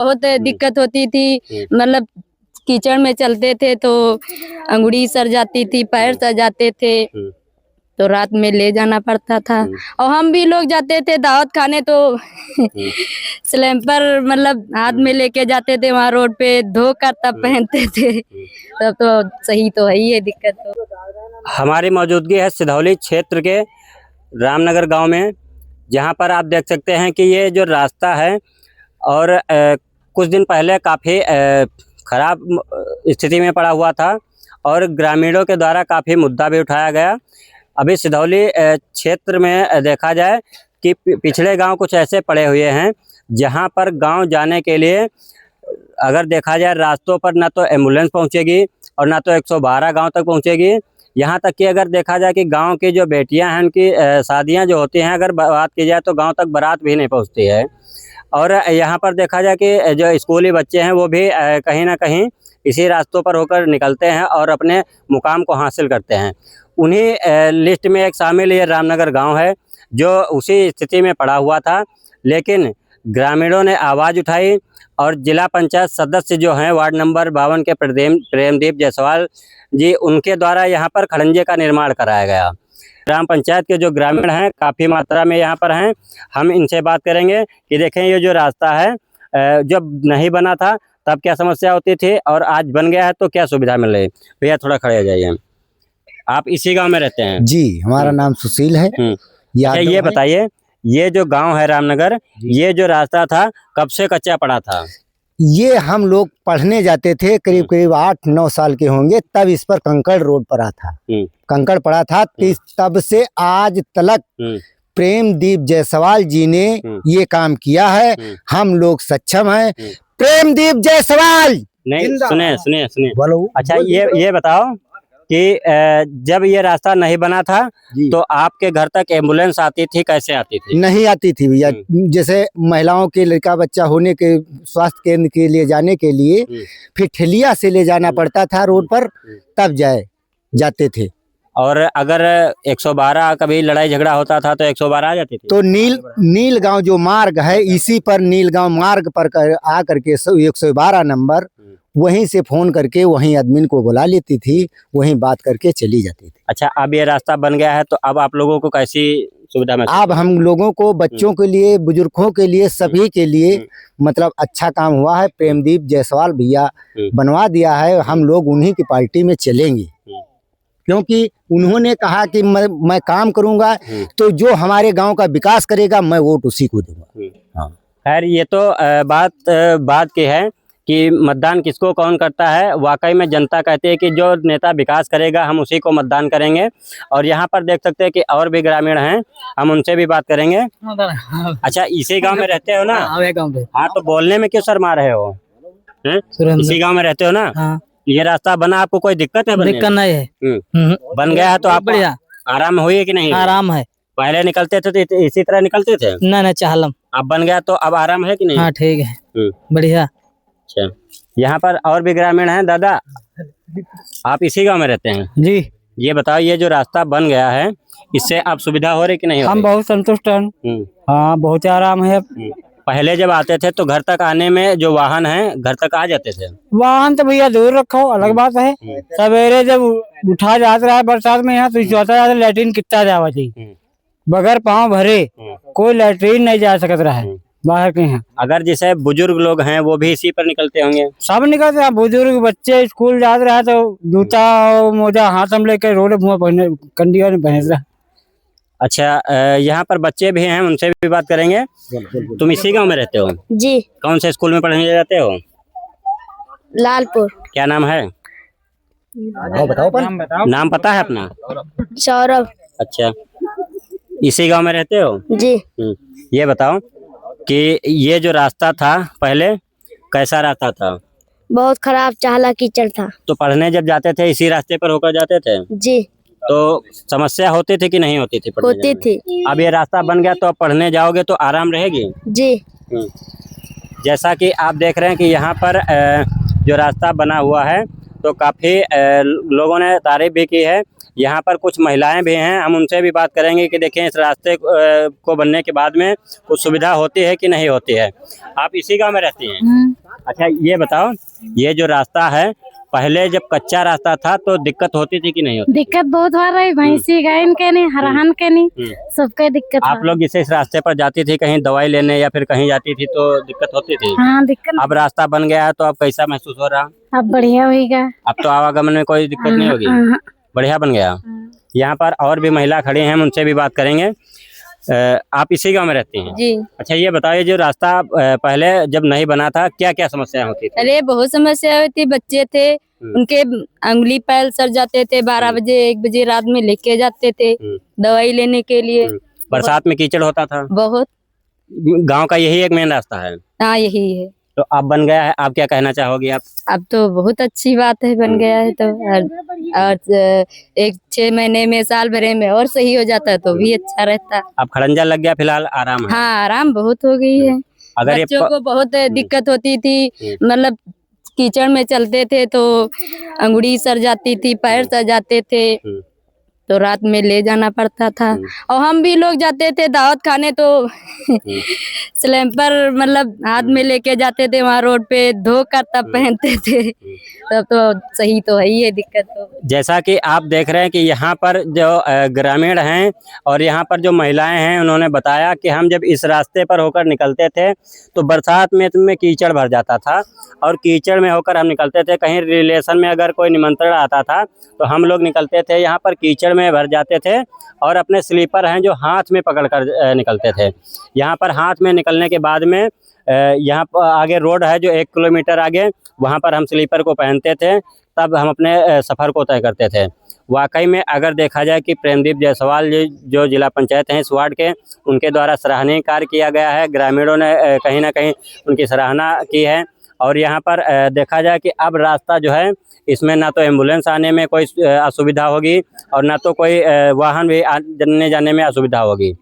बहुत दिक्कत होती थी, मतलब कीचड़ में चलते थे तो अंगुड़ी सर जाती थी, पैर सर जाते थे, तो रात में ले जाना पड़ता था। और हम भी लोग जाते थे दावत खाने तो स्लैम्पर मतलब हाथ में लेके जाते थे, वहाँ रोड पे धोकर तब पहनते थे। तब तो सही तो है ही है दिक्कत तो। हमारी मौजूदगी है सिधौली क्षेत्र के रामनगर गांव में, जहां पर आप देख सकते हैं कि ये जो रास्ता है और कुछ दिन पहले काफ़ी ख़राब स्थिति में पड़ा हुआ था और ग्रामीणों के द्वारा काफ़ी मुद्दा भी उठाया गया। अभी सिधौली क्षेत्र में देखा जाए कि पिछड़े गांव कुछ ऐसे पड़े हुए हैं जहां पर गांव जाने के लिए अगर देखा जाए रास्तों पर ना तो एम्बुलेंस पहुंचेगी और ना तो 112 गांव तक पहुंचेगी। यहाँ तक कि अगर देखा जाए कि गांव की जो बेटियां हैं उनकी शादियां जो होती हैं, अगर बात की जाए तो गांव तक बारात भी नहीं पहुंचती है। और यहाँ पर देखा जाए कि जो स्कूली बच्चे हैं वो भी कहीं ना कहीं इसी रास्तों पर होकर निकलते हैं और अपने मुकाम को हासिल करते हैं। उन्हीं लिस्ट में एक शामिल ये रामनगर गांव है जो उसी स्थिति में पड़ा हुआ था, लेकिन ग्रामीणों ने आवाज़ उठाई और जिला पंचायत सदस्य जो हैं वार्ड नंबर 52 के प्रेमदीप जायसवाल जी, उनके द्वारा यहाँ पर खड़ंजे का निर्माण कराया गया। ग्राम पंचायत के जो ग्रामीण हैं काफ़ी मात्रा में यहाँ पर हैं, हम इनसे बात करेंगे कि देखें ये जो रास्ता है जब नहीं बना था तब क्या समस्या होती थी और आज बन गया है तो क्या सुविधा मिल रही है। भैया थोड़ा खड़े हो जाइए। आप इसी गांव में रहते हैं? जी, हमारा नाम सुशील है। ये बताइए, ये जो गांव है रामनगर, ये जो रास्ता था कब से कच्चा पड़ा था? ये हम लोग पढ़ने जाते थे, करीब करीब 8-9 साल के होंगे, तब इस पर कंकड़ रोड पड़ा था, कंकड़ पड़ा था। तब से आज तक प्रेमदीप जायसवाल जी ने ये काम किया है। हम लोग सक्षम हैं। प्रेमदीप जायसवाल नहीं, सुने बोलो। अच्छा, ये बताओ कि जब ये रास्ता नहीं बना था तो आपके घर तक एम्बुलेंस आती थी, कैसे आती थी? नहीं आती थी भैया। जैसे महिलाओं के लड़का बच्चा होने के स्वास्थ्य केंद्र के लिए जाने के लिए फिर ठेलिया से ले जाना पड़ता था रोड पर, तब जाते थे। और अगर 112 कभी लड़ाई झगड़ा होता था तो 112 आ जाती थी? तो नीलगांव जो मार्ग है, इसी पर नीलगांव मार्ग पर आ करके 112 नंबर वहीं से फोन करके वहीं आदमी को बुला लेती थी, वहीं बात करके चली जाती थी। अच्छा, अब ये रास्ता बन गया है तो अब आप लोगों को कैसी सुविधा मिलती है? अब हम लोगों को, बच्चों के लिए, बुजुर्गों के लिए, सभी के लिए मतलब अच्छा काम हुआ है। प्रेमदीप जायसवाल भैया बनवा दिया है। हम लोग उन्हीं की पार्टी में चलेंगे, क्योंकि उन्होंने कहा कि मैं काम करूंगा तो जो हमारे गांव का विकास करेगा मैं वोट उसी को दूंगा। खैर, ये तो बात की है कि मतदान किसको कौन करता है। वाकई में जनता कहती है कि जो नेता विकास करेगा हम उसी को मतदान करेंगे। और यहाँ पर देख सकते हैं कि और भी ग्रामीण हैं, हम उनसे भी बात करेंगे। अच्छा, इसी गांव में रहते हो ना? हाँ, तो बोलने में क्यों शर्मा रहे हो? इसी गांव में रहते हो ना? ये रास्ता बना, आपको कोई दिक्कत है? दिक्कत नहीं है। बन गया है तो आप बढ़िया आराम हुई है कि नहीं? आराम है। पहले निकलते थे तो इसी तरह निकलते थे? नहीं, चाहलम। अब बन गया तो अब आराम है कि नहीं? हाँ, ठीक है, बढ़िया। अच्छा, यहाँ पर और भी ग्रामीण हैं। दादा, आप इसी गांव में रहते हैं? जी। ये बताओ, ये जो रास्ता बन गया है इससे आप सुविधा हो रही कि नहीं? हम बहुत संतुष्ट हैं। हाँ, बहुत आराम है। पहले जब आते थे तो घर तक आने में जो वाहन है घर तक आ जाते थे? वाहन तो भैया दूर रखो, अलग बात है। सवेरे जब उठा जाता रहा बरसात में यहाँ तो लैट्रिन कितना जावा चाहिए, बगैर पाँव भरे कोई लैट्रिन नहीं जा सकता रहा है बाहर के यहाँ। अगर जैसे बुजुर्ग लोग हैं वो भी इसी पर निकलते होंगे? सब निकलते हैं, बुजुर्ग बच्चे स्कूल जाते रहे तो जूता मोजा हाथ में लेकर रोड पहने, कंडिया में पहने। अच्छा, यहाँ पर बच्चे भी हैं, उनसे भी बात करेंगे। तुम इसी गांव में रहते हो? जी। कौन से स्कूल में पढ़ने जाते हो? लालपुर। क्या नाम है? बताओ। नाम पता है अपना? सौरभ। अच्छा, इसी गांव में रहते हो? जी। ये बताओ कि ये जो रास्ता था पहले कैसा रास्ता था? बहुत खराब चाहला कीचड़ था। तो पढ़ने जब जाते थे इसी रास्ते पर होकर जाते थे? जी। तो समस्या होती थी कि नहीं होती थी? होती थी। अब ये रास्ता बन गया तो अब पढ़ने जाओगे तो आराम रहेगी? जी। जैसा कि आप देख रहे हैं कि यहाँ पर जो रास्ता बना हुआ है तो काफ़ी लोगों ने तारीफ भी की है। यहाँ पर कुछ महिलाएं भी हैं, हम उनसे भी बात करेंगे कि देखें इस रास्ते को बनने के बाद में कुछ सुविधा होती है कि नहीं होती है। आप इसी गांव में रहती हैं? अच्छा ये बताओ, ये जो रास्ता है पहले जब कच्चा रास्ता था तो दिक्कत होती थी कि नहीं होती? दिक्कत बहुत हो रही, भैंसी गायन के नहीं, हरहन के नहीं, सबके दिक्कत आप लोग जैसे इस रास्ते पर जाती थी कहीं दवाई लेने या फिर कहीं जाती थी तो दिक्कत होती थी? हाँ दिक्कत। अब रास्ता बन गया है तो अब कैसा महसूस हो रहा? अब बढ़िया होगा, अब तो आवागमन में कोई दिक्कत नहीं होगी, बढ़िया बन गया। यहाँ पर और भी महिला खड़ी हैं, हम उनसे भी बात करेंगे। आप इसी गांव में रहती हैं? जी। अच्छा ये बताइए, जो रास्ता पहले जब नहीं बना था क्या क्या समस्या होती थी? अरे बहुत समस्या हुई थी, बच्चे थे उनके अंगुली पैर सड़ जाते थे, 12 बजे 1 बजे रात में लेके जाते थे दवाई लेने के लिए। बरसात में कीचड़ होता था बहुत। गांव का यही एक मेन रास्ता है? हाँ यही है। तो अब बन गया है, आप क्या कहना चाहोगी आप? अब तो बहुत अच्छी बात है, बन गया है तो। और 1-6 महीने में, साल भरे में और सही हो जाता है तो भी अच्छा रहता। अब खड़ंजा लग गया, फिलहाल आराम है? हाँ आराम बहुत हो गई है। अगर बच्चों को बहुत दिक्कत होती थी, मतलब कीचड़ में चलते थे तो अंगुड़ी सड़ जाती थी, पैर सड़ जाते थे, तो रात में ले जाना पड़ता था। और हम भी लोग जाते थे दावत खाने तो स्लैम्पर मतलब हाथ में लेके जाते थे, वहाँ रोड पे धोकर तब पहनते थे, तब तो सही तो है ही है, दिक्कत तो। जैसा कि आप देख रहे हैं कि यहाँ पर जो ग्रामीण हैं और यहाँ पर जो महिलाएं हैं, उन्होंने बताया कि हम जब इस रास्ते पर होकर निकलते थे तो बरसात में कीचड़ भर जाता था और कीचड़ में होकर हम निकलते थे। कहीं रिलेशन में अगर कोई निमंत्रण आता था तो हम लोग निकलते थे, यहाँ पर कीचड़ में भर जाते थे और अपने स्लीपर हैं जो हाथ में पकड़ कर निकलते थे। यहाँ पर हाथ में निकलने के बाद में यहाँ पर आगे रोड है जो 1 किलोमीटर आगे, वहाँ पर हम स्लीपर को पहनते थे, तब हम अपने सफ़र को तय करते थे। वाकई में अगर देखा जाए कि प्रेमदीप जायसवाल जो जिला पंचायत हैं इस वार्ड के, उनके द्वारा सराहनीय कार्य किया गया है। ग्रामीणों ने कहीं ना कहीं उनकी सराहना की है। और यहाँ पर देखा जाए कि अब रास्ता जो है इसमें ना तो एम्बुलेंस आने में कोई असुविधा होगी और ना तो कोई वाहन भी आने जाने में असुविधा होगी।